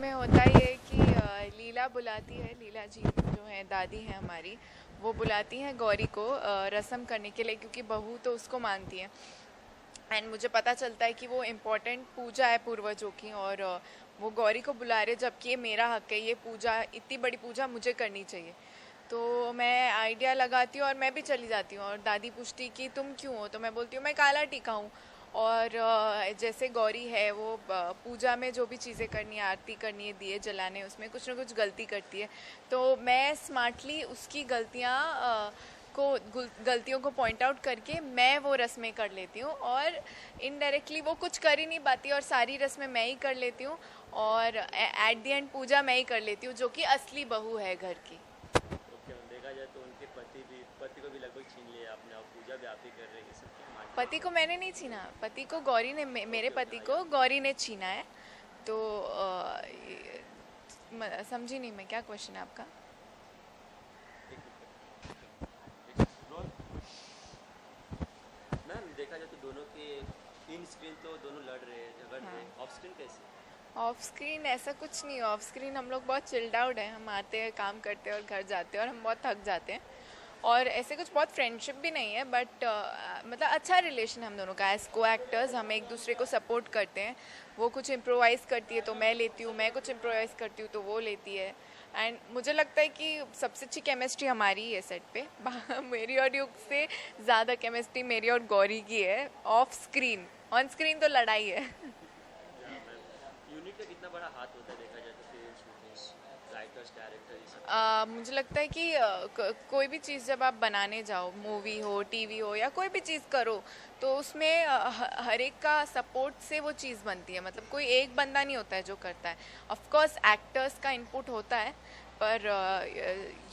में होता ये है कि लीला बुलाती है, लीला जी जो है दादी हैं हमारी, वो बुलाती हैं गौरी को रस्म करने के लिए, क्योंकि बहू तो उसको मानती है। एंड मुझे पता चलता है कि वो इम्पोर्टेंट पूजा है पूर्वजों की, और वो गौरी को बुला रहे, जबकि ये मेरा हक है, ये पूजा, इतनी बड़ी पूजा मुझे करनी चाहिए। तो मैं आइडिया लगाती हूँ और मैं भी चली जाती हूँ, और दादी पूछती कि तुम क्यों हो, तो मैं बोलती हूँ मैं काला टीका हूँ। और जैसे गौरी है वो पूजा में जो भी चीज़ें करनी है, आरती करनी है, दिए जलाने, उसमें कुछ ना कुछ गलती करती है। तो मैं स्मार्टली उसकी गलतियों को पॉइंट आउट करके मैं वो रस्में कर लेती हूँ, और इनडायरेक्टली वो कुछ कर ही नहीं पाती और सारी रस्में मैं ही कर लेती हूँ, और एट द एंड पूजा मैं ही कर लेती हूँ, जो कि असली बहू है घर की। ओके, देखा जाए तो उनके पति को भी लगभग छीन लिया आपने, और पूजा भी आप ही कर रहे हैं, ये सब क्या मानते पति को मैंने नहीं छीना, पति को गौरी ने, मेरे पति को गौरी ने छीना है। तो समझी नहीं मैं, क्या क्वेश्चन है आपका? हैं? मैम देखा जाए तो दोनों के इन स्क्रीन तो दोनों लड़ रहे हैं, झगड़ रहे हैं, ऑफ स्क्रीन कैसे? ऑफ स्क्रीन ऐसा कुछ नहीं है। ऑफ स्क्रीन हम लोग बहुत चिल्ड आउट हैं, हम आते हैं, काम करते हैं और घर जाते हैं, और हम बहुत थक जाते हैं। और ऐसे कुछ बहुत फ्रेंडशिप भी नहीं है, बट मतलब अच्छा रिलेशन हम दोनों का। एज को एक्टर्स हम एक दूसरे को सपोर्ट करते हैं। वो कुछ इम्प्रोवाइज़ करती है तो मैं लेती हूँ, मैं कुछ इम्प्रोवाइज़ करती हूँ तो वो लेती है। एंड मुझे लगता है कि सबसे अच्छी केमिस्ट्री हमारी ही है सेट पे। मेरी और युग से ज़्यादा केमिस्ट्री मेरी और गौरी की है ऑफ स्क्रीन। ऑन स्क्रीन तो लड़ाई है। यूनिट का कितना बड़ा हाथ होता है देखा जाए तो, फिल्म शूटिंग, राइटर्स, डायरेक्टर, ये सब? मुझे लगता है कि कोई भी चीज़ जब आप बनाने जाओ, मूवी हो, टीवी हो, या कोई भी चीज़ करो, तो उसमें हर एक का सपोर्ट से वो चीज़ बनती है। मतलब कोई एक बंदा नहीं होता है जो करता है। ऑफ कोर्स एक्टर्स का इनपुट होता है, पर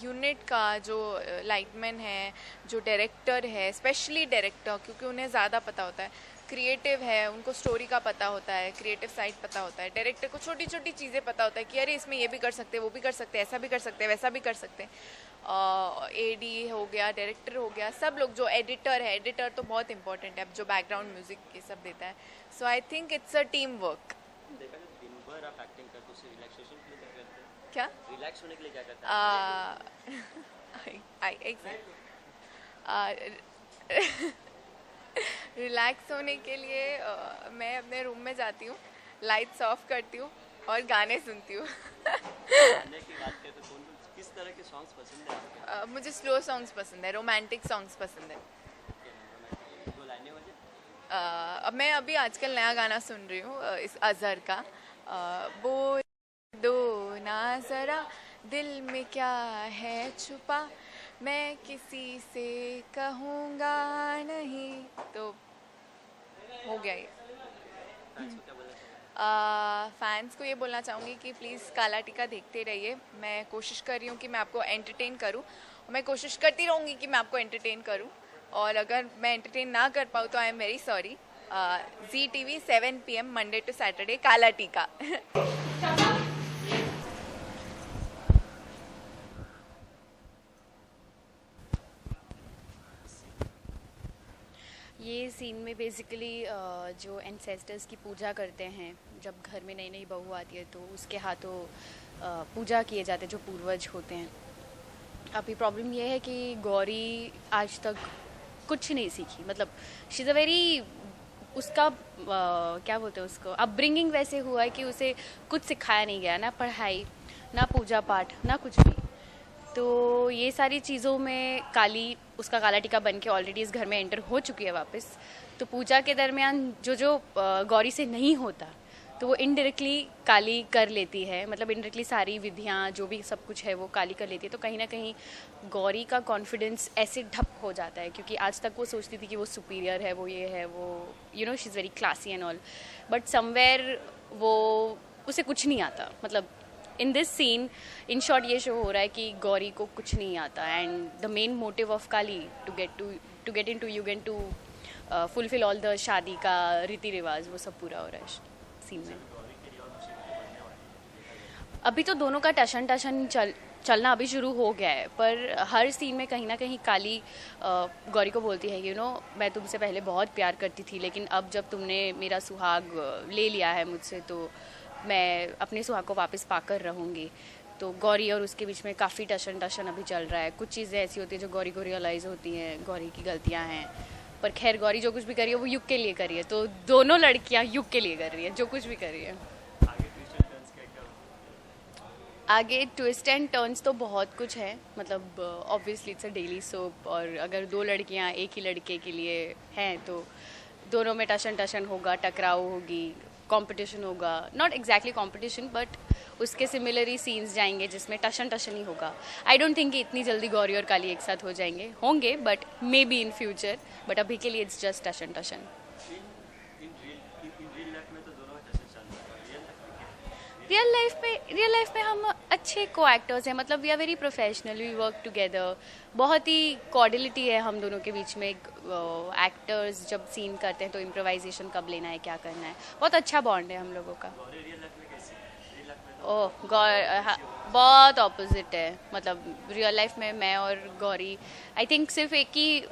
यूनिट का जो लाइटमैन है, जो डायरेक्टर है, स्पेशली डायरेक्टर, क्योंकि उन्हें ज़्यादा पता होता है। क्रिएटिव है, उनको स्टोरी का पता होता है, क्रिएटिव साइड पता होता है। डायरेक्टर को छोटी छोटी चीज़ें पता होता है कि अरे इसमें ये भी कर सकते हैं, वो भी कर सकते हैं, ऐसा भी कर सकते हैं, वैसा भी कर सकते हैं। एडी हो गया, डायरेक्टर हो गया, सब लोग, जो एडिटर है, एडिटर तो बहुत इंपॉर्टेंट है, अब जो बैकग्राउंड म्यूजिक ये सब देता है। So I think it's a team work. देखा जाए दिन भर आप एक्टिंग करते हो, रिलैक्सेशन के लिए क्या करते हैं? क्या? रिलैक्स होने के लिए क्या करते हैं? रिलैक्स होने के लिए मैं अपने रूम में जाती हूँ, लाइट्स ऑफ करती हूँ और गाने सुनती हूँ। गाने की बात करें तो कौन किस तरह के सॉन्ग्स पसंद है आपके? मुझे स्लो सॉन्ग्स पसंद है, रोमांटिक सॉन्ग्स पसंद है। दो लाइनें हो जाए? अब मैं अभी आजकल नया गाना सुन रही हूँ, इस अजहर का। बोल दो ना जरा, दिल में क्या है छुपा, मैं किसी से कहूँगा नहीं। तो हो गया ये। फैंस को क्या बोलना चाहिए? फैंस को ये बोलना चाहूँगी कि प्लीज़ काला टीका देखते रहिए। मैं कोशिश कर रही हूँ कि मैं आपको एंटरटेन करूँ, और मैं कोशिश करती रहूँगी कि मैं आपको एंटरटेन करूँ, और अगर मैं एंटरटेन ना कर पाऊँ तो I am very sorry. ZTV 7 PM Monday to Saturday, Kaala Teeka. ये सीन में बेसिकली जो एंसेस्टर्स की पूजा करते हैं, जब घर में नई नई बहू आती है तो उसके हाथों पूजा किए जाते हैं जो पूर्वज होते हैं। अभी प्रॉब्लम ये है कि गौरी आज तक कुछ नहीं सीखी। मतलब शी इज़ अ वेरी, उसका क्या बोलते हैं उसको, अपब्रिंगिंग वैसे हुआ है कि उसे कुछ सिखाया नहीं गया, ना पढ़ाई, ना पूजा पाठ, ना कुछ भी। तो ये सारी चीज़ों में काली, उसका काला टीका बन के ऑलरेडी इस घर में एंटर हो चुकी है वापस। तो पूजा के दरमियान जो जो गौरी से नहीं होता तो वो इनडायरेक्टली काली कर लेती है। मतलब इनडायरेक्टली सारी विधियाँ जो भी सब कुछ है वो काली कर लेती है। तो कहीं ना कहीं गौरी का कॉन्फिडेंस ऐसे ठप हो जाता है, क्योंकि आज तक वो सोचती थी कि वो सुपीरियर है, वो ये है, वो she is very classy and all, but somewhere वो, उसे कुछ नहीं आता। मतलब in this scene, in short ये शो हो रहा है कि गौरी को कुछ नहीं आता, and the main motive of Kali to get in to Yug and to fulfil all the शादी का रीति रिवाज, वो सब पूरा हो रहा है सीन में। अभी तो दोनों का टशन टशन चलना अभी शुरू हो गया है, पर हर सीन में कहीं ना कहीं काली गौरी को बोलती है मैं तुमसे पहले बहुत प्यार करती थी, लेकिन अब जब तुमने मेरा सुहाग ले लिया है मुझसे, तो मैं अपने सुहाग को वापस पाकर रहूँगी। तो गौरी और उसके बीच में काफ़ी टशन टशन अभी चल रहा है। कुछ चीज़ें ऐसी होती हैं जो गौरी को रियलाइज़ होती हैं, गौरी की गलतियाँ हैं, पर खैर गौरी जो कुछ भी कर रही है वो युग के लिए कर रही है, तो दोनों लड़कियाँ युग के लिए कर रही है जो कुछ भी कर रही है। आगे ट्विस्ट एंड टर्न्स क्या क्या होंगे? आगे ट्विस्ट एंड टर्न्स तो बहुत कुछ है, मतलब obviously it's a daily soap, और अगर दो लड़कियां एक ही लड़के के लिए हैं तो दोनों में टशन टशन होगा, टकराव होगी, कंपटीशन होगा, नॉट एग्जैक्टली कंपटीशन बट उसके सिमिलर ही सीन्स जाएंगे जिसमें टशन टशन ही होगा। आई डोंट थिंक कि इतनी जल्दी गौरी और काली एक साथ हो जाएंगे, होंगे but maybe in future, but अभी के लिए इट्स जस्ट टशन टशन। इन रियल लाइफ में तो दोनों का टशन चल रहा है, रियल लाइफ में रियल लाइफ में हम अच्छे को एक्टर्स हैं, मतलब we are very professional, we work together, बहुत ही कॉर्डिलिटी है हम दोनों के बीच में। एक्टर्स जब सीन करते हैं तो इम्प्रोवाइजेशन कब लेना है, क्या करना है, बहुत अच्छा बॉन्ड है हम लोगों का। गौरी रियल लाइफ में कैसी है? रियल लाइफ में ओह बहुत ऑपोजिट है, मतलब रियल लाइफ में मैं और गौरी आई थिंक सिर्फ एक ही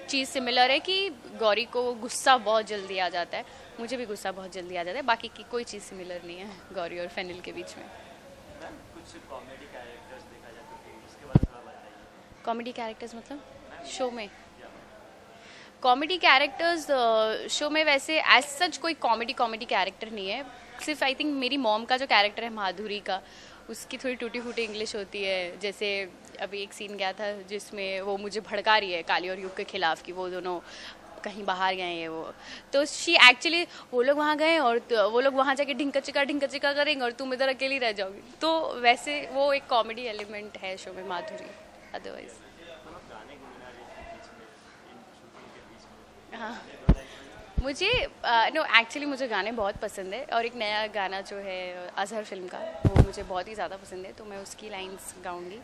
चीज़ सिमिलर है कि गौरी को गुस्सा बहुत जल्दी आ जाता है, मुझे भी गुस्सा बहुत जल्दी आ जाता है, बाकी की कोई चीज़ सिमिलर नहीं है गौरी और फेनिल के बीच में। मैम कुछ कॉमेडी कैरेक्टर्स देखा जाए तो फिर उसके बारे में थोड़ा बताइए। कॉमेडी कैरेक्टर्स मतलब शो में? कॉमेडी कैरेक्टर्स शो में वैसे एज सच कोई कॉमेडी कैरेक्टर नहीं है, सिर्फ आई थिंक मेरी मॉम का जो कैरेक्टर है माधुरी का, उसकी थोड़ी टूटी फूटी इंग्लिश होती है। जैसे अभी एक सीन गया था जिसमें वो मुझे भड़का रही है काली और युग के खिलाफ कि वो दोनों कहीं बाहर गए हैं वो, तो शी एक्चुअली वो लोग वहाँ गए और वो लोग वहाँ जाके ढिंका चिका करेंगे और तुम इधर अकेली रह जाओगी, तो वैसे वो एक कॉमेडी एलिमेंट है शो में माधुरी। अदरवाइज गाने गुनगुना रही थी बीच में, इन शूटिंग के बीच में, हाँ, मुझे नो एक्चुअली मुझे गाने बहुत पसंद है, और एक नया गाना जो है अजहर फिल्म का वो मुझे बहुत ही ज़्यादा पसंद है, तो मैं उसकी लाइंस गाऊंगी।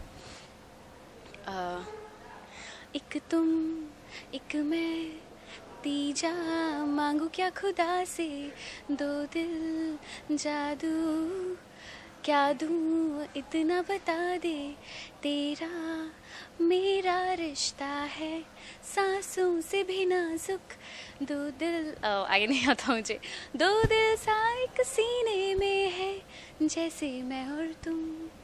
एक तुम एक मैं तीजा मांगू क्या खुदा से, दो दिल जादू क्या दूँ इतना बता दे, तेरा मेरा रिश्ता है सांसों से भी नाजुक, दो दिल आगे नहीं आता मुझे, दो दिल सा एक सीने में है जैसे मैं और तुम।